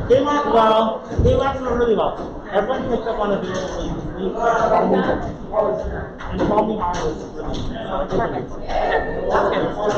They went well. They went really well. Everyone picked up on the video. And Call Me High was really perfect. Okay, that's good.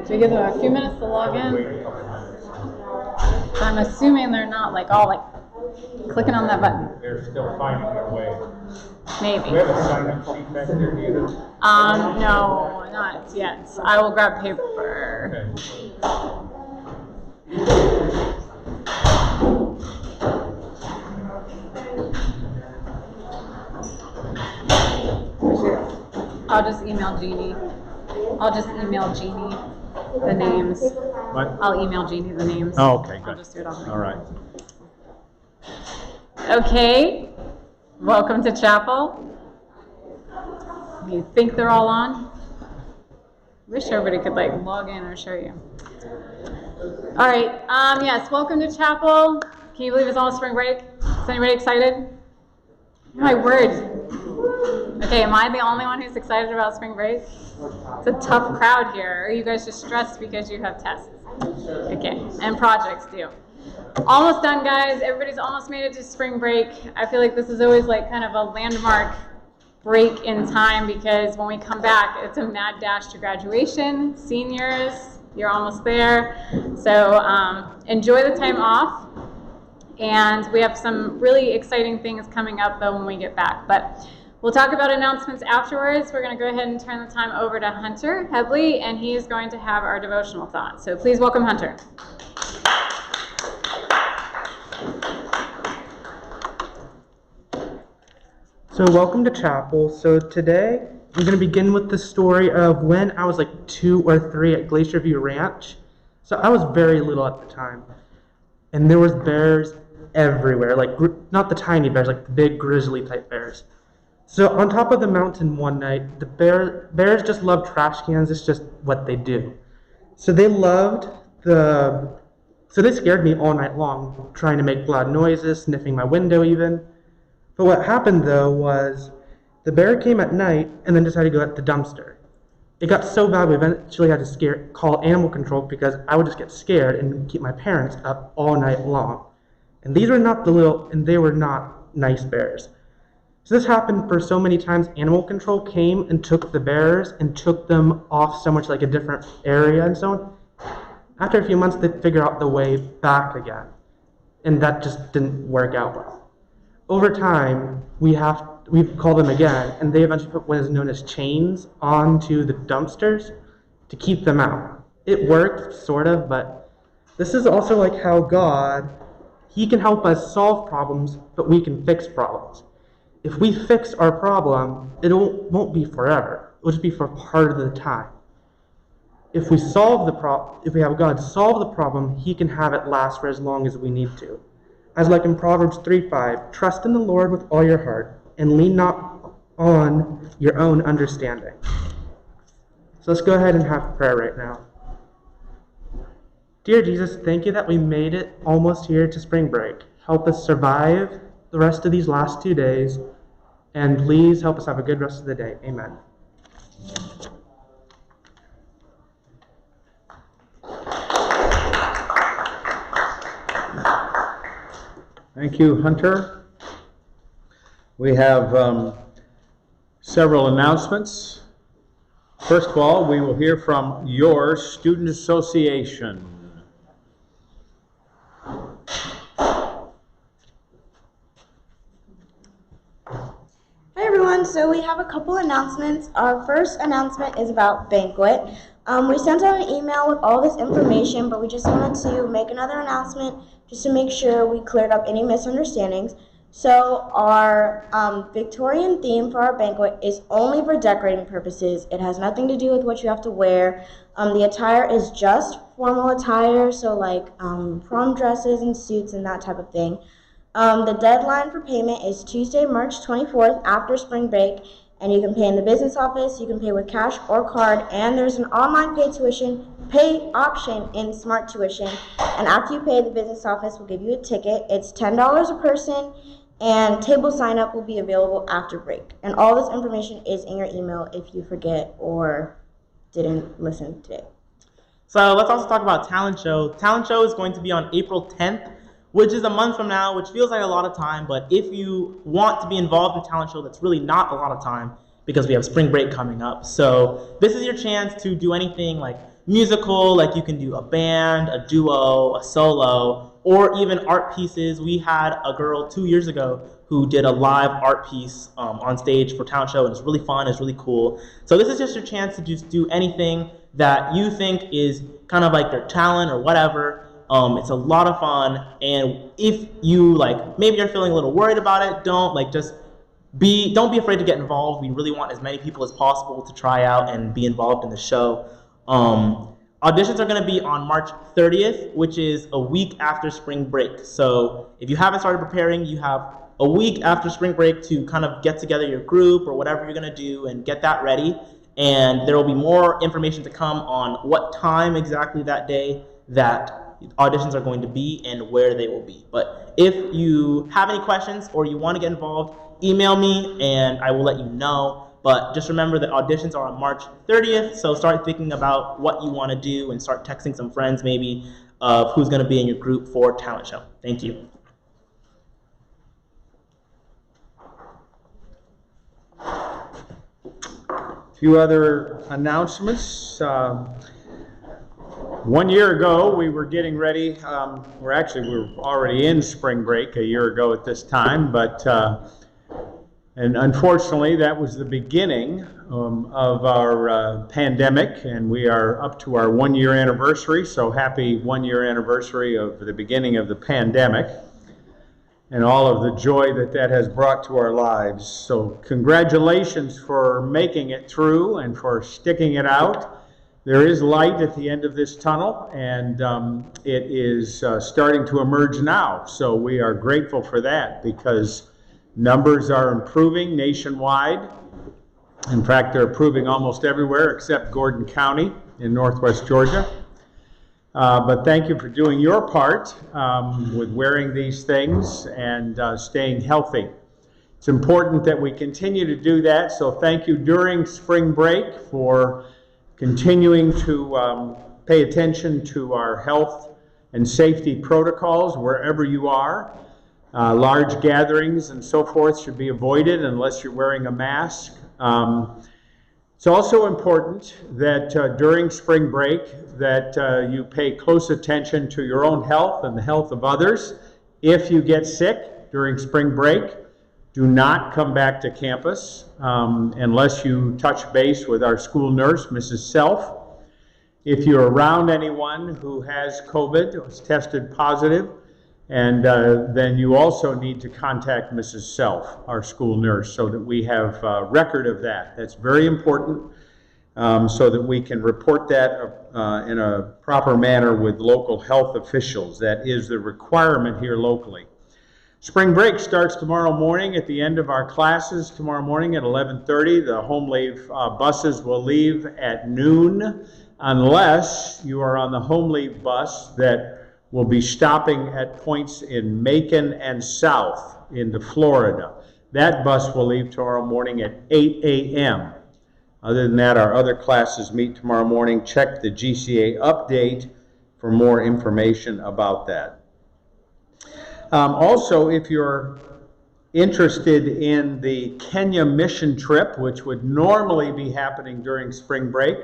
Do we give them a few minutes to log in? I'm assuming they're not like all like clicking on that button. They're still finding their way. Maybe. Do we have a sign-up sheet back there, do you know? No, not yet. I will grab paper. Okay. I'll just email Jeannie. The names. What? I'll email Jeannie the names. Oh, okay, I'll good. just do it on the All right. Okay. Welcome to chapel. You think they're all on? Wish everybody could like log in or show you. All right. Yes. Welcome to chapel. Can you believe it's almost spring break? Is anybody excited? My word. Okay, am I the only one who's excited about spring break? It's a tough crowd here. Are you guys just stressed because you have tests? Okay, and projects too. Almost done, guys. Everybody's almost made it to spring break. I feel like this is always like kind of a landmark break in time because when we come back, it's a mad dash to graduation. Seniors, you're almost there. So enjoy the time off. And we have some really exciting things coming up though when we get back. But we'll talk about announcements afterwards. We're going to go ahead and turn the time over to Hunter Headley, and he is going to have our devotional thought. So please welcome Hunter. So welcome to chapel. So today I'm going to begin with the story of when I was like 2 or 3 at Glacier View Ranch. So I was very little at the time, and there was bears everywhere, like not the tiny bears, like the big grizzly type bears. So on top of the mountain one night, the bears just love trash cans. It's just what they do. So they scared me all night long, trying to make loud noises, sniffing my window even. But what happened though was the bear came at night and then decided to go at the dumpster. It got so bad we eventually had to call animal control because I would just get scared and keep my parents up all night long. And they were not nice bears. So this happened for so many times. Animal control came and took the bears and took them off somewhere to like a different area and so on. After a few months, they figured out the way back again. And that just didn't work out well. Over time, we've called them again, and they eventually put what is known as chains onto the dumpsters to keep them out. It worked, sort of, but this is also like how God, He can help us solve problems, but we can fix problems. If we fix our problem, it won't be forever. It'll just be for part of the time. If we have God solve the problem, He can have it last for as long as we need to. As like in Proverbs 3:5, trust in the Lord with all your heart, and lean not on your own understanding. So let's go ahead and have prayer right now. Dear Jesus, thank you that we made it almost here to spring break. Help us survive the rest of these last 2 days, and please help us have a good rest of the day. Amen. Thank you, Hunter. We have several announcements. First of all, we will hear from your student association. Hi everyone, so we have a couple announcements. Our first announcement is about banquet. We sent out an email with all this information, but we just wanted to make another announcement just to make sure we cleared up any misunderstandings. So our Victorian theme for our banquet is only for decorating purposes. It has nothing to do with what you have to wear. The attire is just formal attire, so like prom dresses and suits and that type of thing. The deadline for payment is Tuesday, March 24th after spring break, and you can pay in the business office, you can pay with cash or card, and there's an online pay option in Smart Tuition. And after you pay, the business office will give you a ticket. It's $10 a person, and table sign up will be available after break. And all this information is in your email if you forget or didn't listen today. So let's also talk about talent show. Talent show is going to be on April 10th, which is a month from now, which feels like a lot of time, but if you want to be involved in talent show, that's really not a lot of time because we have spring break coming up. So this is your chance to do anything like musical, like you can do a band, a duo, a solo, or even art pieces. We had a girl 2 years ago who did a live art piece on stage for talent show, and it's really fun, it's really cool. So this is just your chance to just do anything that you think is kind of like your talent or whatever. It's a lot of fun, and if you maybe you're feeling a little worried about it, don't be afraid to get involved. We really want as many people as possible to try out and be involved in the show. Auditions are going to be on March 30th, which is a week after spring break. So if you haven't started preparing, you have a week after spring break to kind of get together your group or whatever you're going to do and get that ready. And there will be more information to come on what time exactly that day that auditions are going to be and where they will be. But if you have any questions or you want to get involved, email me and I will let you know. But just remember that auditions are on March 30th, so start thinking about what you want to do and start texting some friends maybe of who's going to be in your group for talent show. Thank you. A few other announcements. 1 year ago, we were getting ready. We were already in spring break a year ago at this time, and unfortunately, that was the beginning of our pandemic, and we are up to our 1 year anniversary. So happy 1 year anniversary of the beginning of the pandemic and all of the joy that has brought to our lives. So congratulations for making it through and for sticking it out. There is light at the end of this tunnel, and it is starting to emerge now. So we are grateful for that because numbers are improving nationwide. In fact, they're improving almost everywhere except Gordon County in northwest Georgia. But thank you for doing your part with wearing these things and staying healthy. It's important that we continue to do that, so thank you during spring break for continuing to pay attention to our health and safety protocols wherever you are. Large gatherings and so forth should be avoided unless you're wearing a mask. It's also important that during spring break that you pay close attention to your own health and the health of others. If you get sick during spring break, do not come back to campus unless you touch base with our school nurse, Mrs. Self. If you're around anyone who has COVID or is tested positive, and then you also need to contact Mrs. Self, our school nurse, so that we have record of that. That's very important so that we can report that in a proper manner with local health officials. That is the requirement here locally. Spring break starts tomorrow morning at the end of our classes tomorrow morning at 11:30. The home leave buses will leave at noon unless you are on the home leave bus that will be stopping at points in Macon and south into Florida. That bus will leave tomorrow morning at 8 a.m. Other than that, our other classes meet tomorrow morning. Check the GCA update for more information about that. Also, if you're interested in the Kenya mission trip, which would normally be happening during spring break,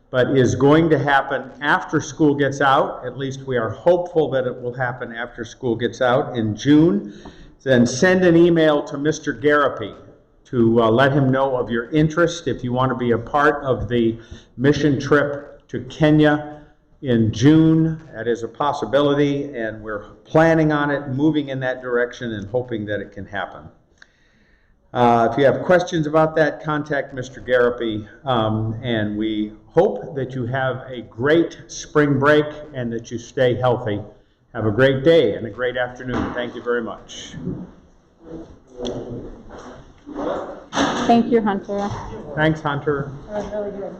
but is going to happen after school gets out, at least we are hopeful that it will happen after school gets out in June, then send an email to Mr. Garapi to let him know of your interest. If you want to be a part of the mission trip to Kenya in June, that is a possibility, and we're planning on it, moving in that direction, and hoping that it can happen. If you have questions about that, contact Mr. Garapi, and we hope that you have a great spring break and that you stay healthy. Have a great day and a great afternoon. Thank you very much. Thank you, Hunter. Thanks, Hunter. That was really good.